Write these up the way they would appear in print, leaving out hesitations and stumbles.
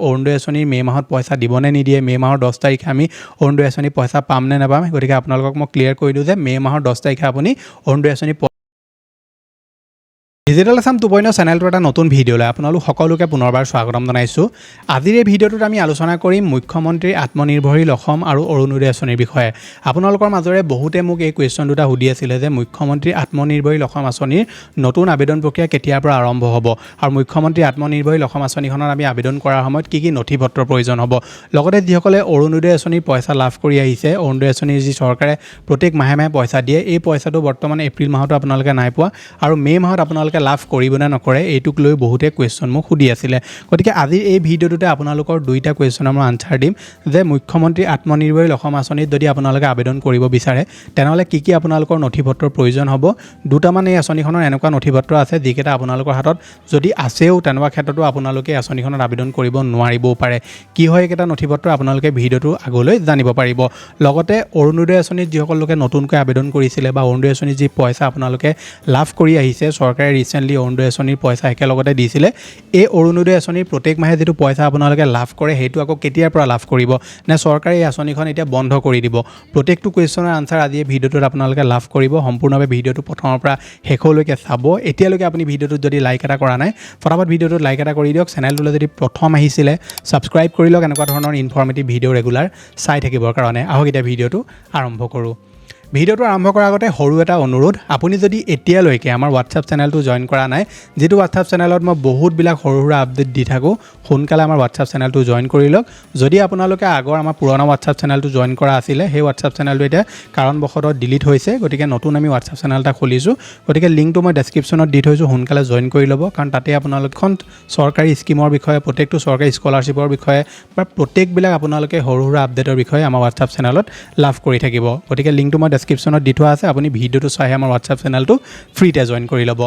অৰুণোদয় আঁচনিৰ মে' মাহত পইচা দিবনে নিদিয়ে, মে' মাহৰ 10 তাৰিখে আমি অৰুণোদয় আঁচনি পইচা পাম নে নাপাম। গতিকে আপোনালোকক মই ক্লিয়াৰ কৰি দিওঁ যে মে' মাহৰ 10 তাৰিখে আপুনি অৰুণোদয় আঁচনি ডিজিটেল আসাম 2.0 চেনেলটো এটা নতুন ভিডিঅ'লৈ আপোনালোক সকলোকে পুনৰবাৰ স্বাগতম জনাইছোঁ। আজিৰ এই ভিডিঅ'টোত আমি আলোচনা কৰিম মুখ্যমন্ত্ৰী আত্মনিৰ্ভৰশীল অসম আৰু অৰুণোদয় আঁচনিৰ বিষয়ে। আপোনালোকৰ মাজৰে বহুতে মোক এই কুৱেশ্যন দুটা সুধি আছিলে যে মুখ্যমন্ত্ৰী আত্মনিৰ্ভৰশীল অসম আঁচনিৰ নতুন আবেদন প্ৰক্ৰিয়া কেতিয়াৰ পৰা আৰম্ভ হ'ব আৰু মুখ্যমন্ত্ৰী আত্মনিৰ্ভৰশীল অসম আঁচনিখনত আমি আবেদন কৰাৰ সময়ত কি কি নথি পত্ৰৰ প্ৰয়োজন হ'ব। লগতে যিসকলে অৰুণোদয় আঁচনিৰ পইচা লাভ কৰি আহিছে, অৰুণোদয় আঁচনিৰ যি চৰকাৰে প্ৰত্যেক মাহে মাহে পইচা দিয়ে, এই পইচাটো বৰ্তমান এপ্ৰিল মাহতো আপোনালোকে নাই পোৱা আৰু মে' মাহত আপোনালোকে লাভ কৰিব নে নকৰে এইটোক লৈ বহুতে কুৱেশ্যন মোক সুধি আছিলে। গতিকে আজিৰ এই ভিডিঅ'টোতে আপোনালোকৰ দুইটা কুৱেশ্যনৰ মই আনচাৰ দিম যে মুখ্যমন্ত্ৰী আত্মনিৰ্ভৰশীল অসম আঁচনিত যদি আপোনালোকে আবেদন কৰিব বিচাৰে তেনেহ'লে কি কি আপোনালোকৰ নথি পত্ৰৰ প্ৰয়োজন হ'ব। দুটামান এই আঁচনিখনৰ এনেকুৱা নথি পত্ৰ আছে যিকেইটা আপোনালোকৰ হাতত যদি আছেও তেনেকুৱা ক্ষেত্ৰতো আপোনালোকে আঁচনিখনত আবেদন কৰিব নোৱাৰিবও পাৰে। কি হয় এইকেইটা নথি পত্ৰ আপোনালোকে ভিডিঅ'টো আগলৈ জানিব পাৰিব। লগতে অৰুণোদয় আঁচনিত যিসকল লোকে নতুনকৈ আবেদন কৰিছিলে বা অৰুণোদয় আঁচনিৰ যি পইচা আপোনালোকে লাভ কৰি আহিছে, চৰকাৰে ৰিচেণ্টলি অৰুণোদয় আঁচনিৰ পইচা একেলগতে দিছিলে, এই অৰুণোদয় আঁচনিৰ প্ৰত্যেক মাহে যিটো পইচা আপোনালোকে লাভ কৰে সেইটো আকৌ কেতিয়াৰ পৰা লাভ কৰিব, নে চৰকাৰে এই আঁচনিখন এতিয়া বন্ধ কৰি দিব। প্ৰত্যেকটো কুৱেশ্যনৰ আনচাৰ আজি এই ভিডিঅ'টোত আপোনালোকে লাভ কৰিব। সম্পূৰ্ণভাৱে ভিডিঅ'টো প্ৰথমৰ পৰা শেষলৈকে চাব। এতিয়ালৈকে আপুনি ভিডিঅ'টোত যদি লাইক এটা কৰা নাই, ফটাফট ভিডিঅ'টোত লাইক এটা কৰি দিয়ক। চেনেলটোলৈ যদি প্ৰথম আহিছিলে ছাবস্ক্ৰাইব কৰি লওক এনেকুৱা ধৰণৰ ইনফৰ্মেটিভ ভিডিঅ' ৰেগুলাৰ চাই থাকিবৰ কাৰণে। আহক এতিয়া ভিডিঅ'টো আৰম্ভ কৰোঁ। ভিডিঅ'টো আৰম্ভ কৰাৰ আগতে সৰু এটা অনুৰোধ, আপুনি যদি এতিয়ালৈকে আমাৰ হোৱাটছআপ চেনেলটো জইন কৰা নাই, যিটো হোৱাটছআপ চেনেলত মই বহুতবিলাক সৰু সুৰা আপডেট দি থাকোঁ, সোনকালে আমাৰ হোৱাটছআপ চেনেলটো জইন কৰি লওক। যদি আপোনালোকে আগৰ আমাৰ পুৰণা হোৱাটছআপ চেনেলটো জইন কৰা আছিলে, সেই হোৱাটছআপ চেনেলটো এতিয়া কাৰণবশতঃ ডিলিট হৈছে, গতিকে নতুন আমি হোৱাটছআপ চেনেল এটা খুলিছোঁ। গতিকে লিংকটো মই ডেছক্ৰিপশ্যনত দি থৈছোঁ, সোনকালে জইন কৰি ল'ব। কাৰণ তাতে আপোনালোকখন চৰকাৰী স্কিমৰ বিষয়ে, প্ৰত্যেকটো চৰকাৰী স্কলাৰশ্বিপৰ বিষয়ে বা প্ৰত্যেকবিলাক আপোনালোকে সৰু সুৰা আপডেটৰ বিষয়ে আমাৰ হোৱাটছআপ চেনেলত লাভ কৰি থাকিব। গতিকে লিংকটো মই ডেছক্ৰিপশ্যনত দি থোৱা আছে, আপুনি ভিডিঅ'টো চাই আমাৰ হোৱাটছআপ চেনেলটো ফ্ৰীতে জইন কৰি ল'ব।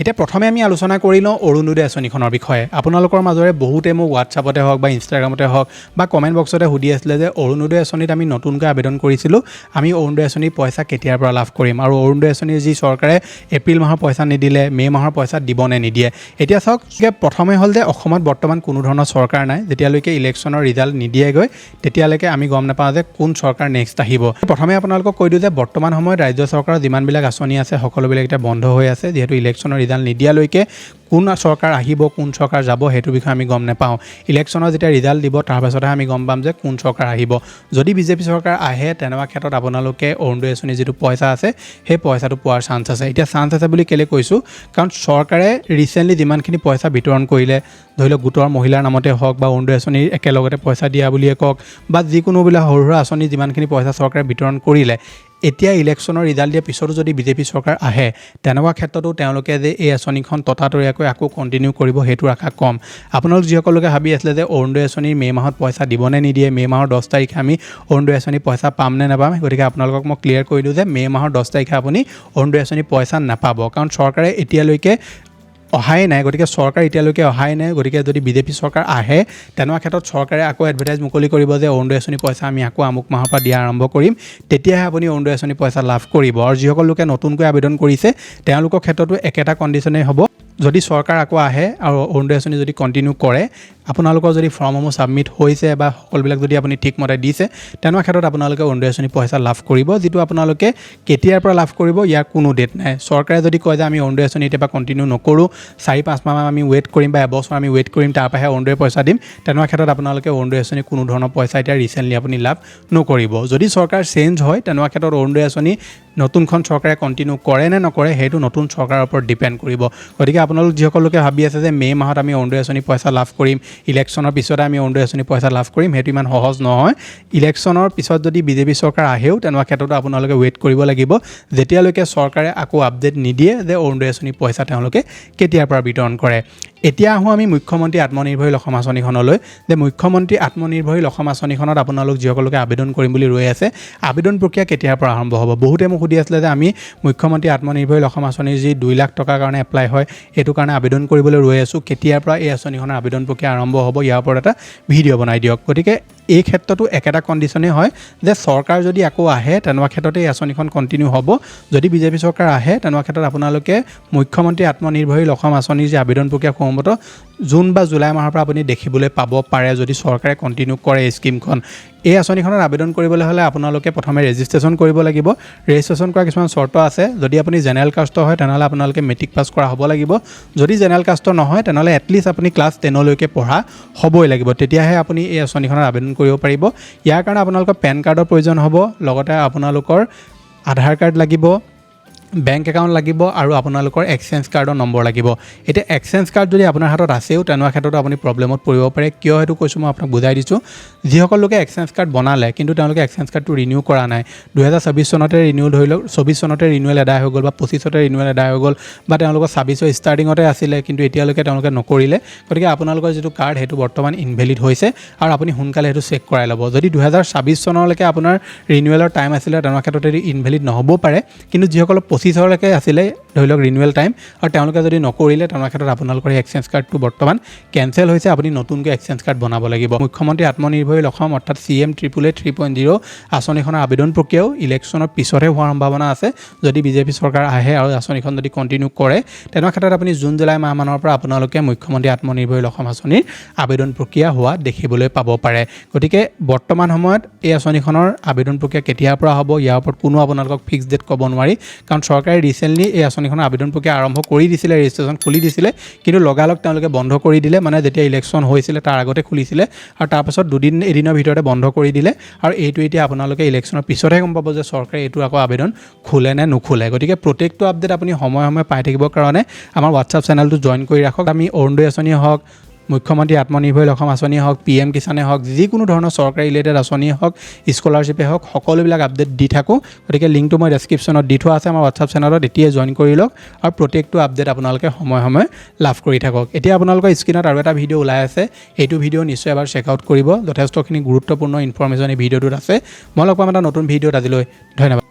এতিয়া প্ৰথমে আমি আলোচনা কৰি লওঁ অৰুণোদয় আঁচনিখনৰ বিষয়ে। আপোনালোকৰ মাজৰে বহুতে মোক হোৱাটছআপতে হওক বা ইনষ্টাগ্ৰামতে হওক বা কমেণ্ট বক্সতে সুধি আছিলে যে অৰুণোদয় আঁচনিত আমি নতুনকৈ আবেদন কৰিছিলোঁ, আমি অৰুণোদয় আঁচনিৰ পইচা কেতিয়াৰ পৰা লাভ কৰিম আৰু অৰুণোদয় আঁচনিৰ যি চৰকাৰে এপ্ৰিল মাহৰ পইচা নিদিলে, মে' মাহৰ পইচা দিবনে নিদিয়ে। এতিয়া চাওক, প্ৰথমে হ'ল যে অসমত বৰ্তমান কোনো ধৰণৰ চৰকাৰ নাই। যেতিয়ালৈকে ইলেকশ্যনৰ ৰিজাল্ট নিদিয়েগৈ তেতিয়ালৈকে আমি গম নাপাওঁ যে কোন চৰকাৰ নেক্সট আহিব। প্ৰথমে আপোনালোকক কৈ দিওঁ যে বৰ্তমান সময়ত ৰাজ্য চৰকাৰৰ যিমানবিলাক আঁচনি আছে সকলোবিলাক এতিয়া বন্ধ হৈ আছে, যিহেতু ইলেকশ্যনৰ ৰিজাল্ট নিদিয়ালৈকে কোন চৰকাৰ আহিব, কোন চৰকাৰ যাব সেইটো বিষয়ে আমি গম নাপাওঁ। ইলেকশ্যনৰ যেতিয়া ৰিজাল্ট দিব তাৰপাছতহে আমি গম পাম যে কোন চৰকাৰ আহিব। যদি বিজেপি চৰকাৰ আহে তেনেকুৱা ক্ষেত্ৰত আপোনালোকে অৰুণোদয় আঁচনিৰ যিটো পইচা আছে সেই পইচাটো পোৱাৰ চান্স আছে। এতিয়া চান্স আছে বুলি কেলৈ কৈছোঁ, কাৰণ চৰকাৰে ৰিচেণ্টলি যিমানখিনি পইচা বিতৰণ কৰিলে, ধৰি লওক গোটৰ মহিলাৰ নামতে হওক বা অৰুণোদয় আঁচনিৰ একেলগতে পইচা দিয়া বুলিয়ে কওক বা যিকোনোবিলাক সৰু সুৰা আঁচনি যিমানখিনি পইচা চৰকাৰে বিতৰণ কৰিলে, এতিয়া ইলেকশ্যনৰ ৰিজাল্ট দিয়াৰ পিছতো যদি বিজেপি চৰকাৰ আহে তেনেকুৱা ক্ষেত্ৰতো তেওঁলোকে যে এই আঁচনিখন ততাতৈয়াকৈ আকৌ কণ্টিনিউ কৰিব সেইটোৰ আশা কম। আপোনালোক যিসকলোকে ভাবি আছিলে যে অৰুণোদয় আঁচনিৰ মে' মাহত পইচা দিবনে নিদিয়ে, মে' মাহৰ 10 তাৰিখে আমি অৰুণোদয় আঁচনিৰ পইচা পাম নে নাপাম, গতিকে আপোনালোকক মই ক্লিয়াৰ কৰি দিওঁ যে মে' মাহৰ 10 তাৰিখে আপুনি অৰুণোদয় আঁচনিৰ পইচা নাপাব। কাৰণ চৰকাৰে এতিয়ালৈকে অহাই নাই, গতিকে চৰকাৰ এতিয়ালৈকে অহাই নাই। গতিকে যদি বিজেপি চৰকাৰ আহে তেনেকুৱা ক্ষেত্ৰত চৰকাৰে আকৌ এডভাৰটাইজ মুকলি কৰিব যে অৰুণোদয় আঁচনিৰ পইচা আমি আকৌ আমুক মাহৰ পৰা দিয়া আৰম্ভ কৰিম, তেতিয়াহে আপুনি অৰুণোদয় আঁচনিৰ পইচা লাভ কৰিব। আৰু যিসকল লোকে নতুনকৈ আবেদন কৰিছে তেওঁলোকৰ ক্ষেত্ৰতো একেটা কণ্ডিশ্যনেই হ'ব। যদি চৰকাৰ আকৌ আহে আৰু অৰুণোদয় আঁচনি যদি কণ্টিনিউ কৰে, আপোনালোকৰ যদি ফৰ্মসমূহ ছাবমিট হৈছে বা সকলোবিলাক যদি আপুনি ঠিকমতে দিছে তেনেকুৱা ক্ষেত্ৰত আপোনালোকে অৰুণোদয় আঁচনি পইচা লাভ কৰিব। যিটো আপোনালোকে কেতিয়াৰ পৰা লাভ কৰিব ইয়াৰ কোনো ডেট নাই। চৰকাৰে যদি কয় যে আমি অৰুণোদয় আঁচনি এতিয়া পৰা কণ্টিনিউ নকৰোঁ, 4-5 মাহ আমি ৱেইট কৰিম বা এবছৰ আমি ৱেইট কৰিম, তাৰপৰাহে অৰুণোদয় পইচা দিম, তেনেকুৱা ক্ষেত্ৰত আপোনালোকে অৰুণোদয় আঁচনি কোনো ধৰণৰ পইচা এতিয়া ৰিচেণ্টলি আপুনি লাভ নকৰিব। যদি চৰকাৰ চেঞ্জ হয় তেনেকুৱা ক্ষেত্ৰত অৰুণোদয় আঁচনি নতুনখন চৰকাৰে কণ্টিনিউ কৰে নে নকৰে সেইটো নতুন চৰকাৰৰ ওপৰত ডিপেণ্ড কৰিব। গতিকে আপোনালোক যিসকলোকে ভাবি আছে যে মে' মাহত আমি অৰুণোদয় আঁচনি পইচা লাভ কৰিম, ইলেকশ্যনৰ পিছতে আমি অৰুণোদয় আঁচনি পইচা লাভ কৰিম, সেইটো ইমান সহজ নহয়। ইলেকশ্যনৰ পিছত যদি বিজেপি চৰকাৰ আহেও তেনেকুৱা ক্ষেত্ৰতো আপোনালোকে ৱেইট কৰিব লাগিব, যেতিয়ালৈকে চৰকাৰে আকৌ আপডেট নিদিয়ে যে অৰুণোদয় আঁচনি পইচা তেওঁলোকে কেতিয়াৰ পৰা বিতৰণ কৰে। এতিয়া আহোঁ আমি মুখ্যমন্ত্ৰী আত্মনিৰ্ভৰশীল অসম আঁচনিখনলৈ। যে মুখ্যমন্ত্ৰী আত্মনিৰ্ভৰশীল অসম আঁচনিখনত আপোনালোক যিসকলোকে আবেদন কৰিম বুলি ৰৈ আছে, আবেদন প্ৰক্ৰিয়া কেতিয়াৰ পৰা আৰম্ভ হ'ব। বহুতে মোক সুধি আছিলে যে আমি মুখ্যমন্ত্ৰী আত্মনিৰ্ভৰশীল অসম আঁচনিৰ যি 2 লাখ টকাৰ কাৰণে এপ্লাই হয় এইটো কাৰণে আবেদন কৰিবলৈ ৰৈ আছোঁ, কেতিয়াৰ পৰা এই আঁচনিখনৰ আবেদন প্ৰক্ৰিয়া আৰম্ভ হ'ব ইয়াৰ ওপৰত এটা ভিডিঅ' বনাই দিয়ক। গতিকে এই ক্ষেত্ৰতো একেটা কণ্ডিশ্যনেই হয় যে চৰকাৰ যদি আকৌ আহে তেনেকুৱা ক্ষেত্ৰতে এই আঁচনিখন কণ্টিনিউ হ'ব। যদি বিজেপি চৰকাৰ আহে তেনেকুৱা ক্ষেত্ৰত আপোনালোকে মুখ্যমন্ত্ৰী আত্মনিৰ্ভৰশীল অসম আঁচনিৰ যি আবেদন প্ৰক্ৰিয়া সম্ভৱতঃ জুন বা জুলাই মাহৰ পৰা আপুনি দেখিবলৈ পাব পাৰে যদি চৰকাৰে কণ্টিনিউ কৰে এই স্কিমখন। এই আঁচনিখনত আবেদন কৰিবলৈ হ'লে আপোনালোকে প্ৰথমে ৰেজিষ্ট্ৰেশ্যন কৰিব লাগিব। ৰেজিষ্ট্ৰেশ্যন কৰা কিছুমান চৰ্ত আছে। যদি আপুনি জেনেৰেল কাষ্টৰ হয় তেনেহ'লে আপোনালোকে মেট্ৰিক পাছ কৰা হ'ব লাগিব। যদি জেনেৰেল কাষ্টৰ নহয় তেনেহ'লে এটলিষ্ট আপুনি ক্লাছ 10লৈকে পঢ়া হ'বই লাগিব, তেতিয়াহে আপুনি এই আঁচনিখনত আবেদন কৰিব পাৰিব। ইয়াৰ কাৰণে আপোনালোকৰ পেন কাৰ্ডৰ প্ৰয়োজন হ'ব, লগতে আপোনালোকৰ আধাৰ কাৰ্ড লাগিব, বেংক একাউণ্ট লাগিব আৰু আপোনালোকৰ এক্সচেঞ্জ কাৰ্ডৰ নম্বৰ লাগিব। এতিয়া এক্সচেঞ্জ কাৰ্ড যদি আপোনাৰ হাতত আছেও তেনেকুৱা ক্ষেত্ৰতো আপুনি প্ৰব্লেমত পৰিব পাৰে। কিয় সেইটো কৈছোঁ মই আপোনাক বুজাই দিছোঁ। যিসকল লোকে এক্সচেঞ্জ কাৰ্ড বনালে কিন্তু তেওঁলোকে এক্সচেঞ্জ কাৰ্ডটো ৰিনিউ কৰা নাই, 2024 চনতে ৰিনিউ ধৰি লওক 24 চনতে ৰিনিউৱেল এদায় হৈ গ'ল বা 25তে ৰিনিউৱেল এদায় হৈ গ'ল বা তেওঁলোকৰ 26ৰ ষ্টাৰ্টিঙতে আছিলে কিন্তু এতিয়ালৈকে তেওঁলোকে নকৰিলে, গতিকে আপোনালোকৰ যিটো কাৰ্ড সেইটো বৰ্তমান ইনভেলিড হৈছে আৰু আপুনি সোনকালে সেইটো চেক কৰাই ল'ব। যদি 2026 চনলৈকে আপোনাৰ ৰিনিউৱেলৰ টাইম আছিলে তেনেকুৱা ক্ষেত্ৰত এইটো ইনভেলিড নহ'বও পাৰে, কিন্তু যিসকলৰ 25লৈকে আছিলে ধৰি লওক ৰিনিউৱেল টাইম আৰু তেওঁলোকে যদি নকৰিলে তেনেকুৱা ক্ষেত্ৰত আপোনালোকৰ এই এক্সচেঞ্জ কাৰ্ডটো বৰ্তমান কেঞ্চেল হৈছে। আপুনি নতুনকৈ এক্সচেঞ্জ কাৰ্ড বনাব লাগিব। মুখ্যমন্ত্ৰী আত্মনিৰ্ভৰশীল অসম অৰ্থাৎ CM 3.0 আঁচনিখনৰ আবেদন প্ৰক্ৰিয়াও ইলেকশ্যনৰ পিছতহে হোৱাৰ সম্ভাৱনা আছে। যদি বিজেপি চৰকাৰ আহে আৰু আঁচনিখন যদি কণ্টিনিউ কৰে তেনেকুৱা ক্ষেত্ৰত আপুনি জুন জুলাই মাহমানৰ পৰা আপোনালোকে মুখ্যমন্ত্ৰী আত্মনিৰ্ভৰশীল অসম আঁচনিৰ আবেদন প্ৰক্ৰিয়া হোৱা দেখিবলৈ পাব পাৰে। গতিকে বৰ্তমান সময়ত এই আঁচনিখনৰ আবেদন প্ৰক্ৰিয়া কেতিয়াৰ পৰা হ'ব ইয়াৰ ওপৰত কোনো আপোনালোকক ফিক্স ডেট ক'ব নোৱাৰি, কাৰণ চৰকাৰে ৰিচেণ্টলি এই আঁচনিখনৰ আবেদন প্ৰক্ৰিয়া আৰম্ভ কৰি দিছিলে, ৰেজিষ্ট্ৰেশ্যন খুলি দিছিলে, কিন্তু লগালগ তেওঁলোকে বন্ধ কৰি দিলে। মানে যেতিয়া ইলেকশ্যন হৈছিলে তাৰ আগতে খুলিছিলে আৰু তাৰপাছত এদিনৰ ভিতৰতে বন্ধ কৰি দিলে আৰু এইটো এতিয়া আপোনালোকে ইলেকশ্যনৰ পিছতহে গম পাব যে চৰকাৰে এইটো আকৌ আবেদন খোলে নে নুখোলে। গতিকে প্ৰত্যেকটো আপডেট আপুনি সময়ে সময়ে পাই থাকিবৰ কাৰণে আমাৰ হোৱাটছআপ চেনেলটো জইন কৰি ৰাখক। আমি অৰুণোদয় আঁচনিয়ে হওক, মুখ্যমন্ত্ৰী আত্মনিৰ্ভৰশীল অসম আঁচনিয়ে হওক, PM কিষাণে হওক, যিকোনো ধৰণৰ চৰকাৰী ৰিলেটেড আঁচনিয়ে হওক, স্কলাৰশ্বিপে হওক, সকলোবিলাক আপডেট দি থাকোঁ। গতিকে লিংকটো মই ডেছক্ৰিপশ্যনত দি থোৱা আছে আমাৰ হোৱাটছআপ চেনেলত, এতিয়াই জইন কৰি লওক আৰু প্ৰত্যেকটো আপডেট আপোনালোকে সময়ে সময়ে লাভ কৰি থাকক। এতিয়া আপোনালোকৰ স্ক্ৰীণত আৰু এটা ভিডিঅ' ওলাই আছে, এইটো ভিডিঅ' নিশ্চয় এবাৰ চেকআউট কৰিব। যথেষ্টখিনি গুৰুত্বপূৰ্ণ ইনফৰমেশ্যন এই ভিডিঅ'টোত আছে। মই লগ পাম এটা নতুন ভিডিঅ'ত। আজিলৈ ধন্যবাদ।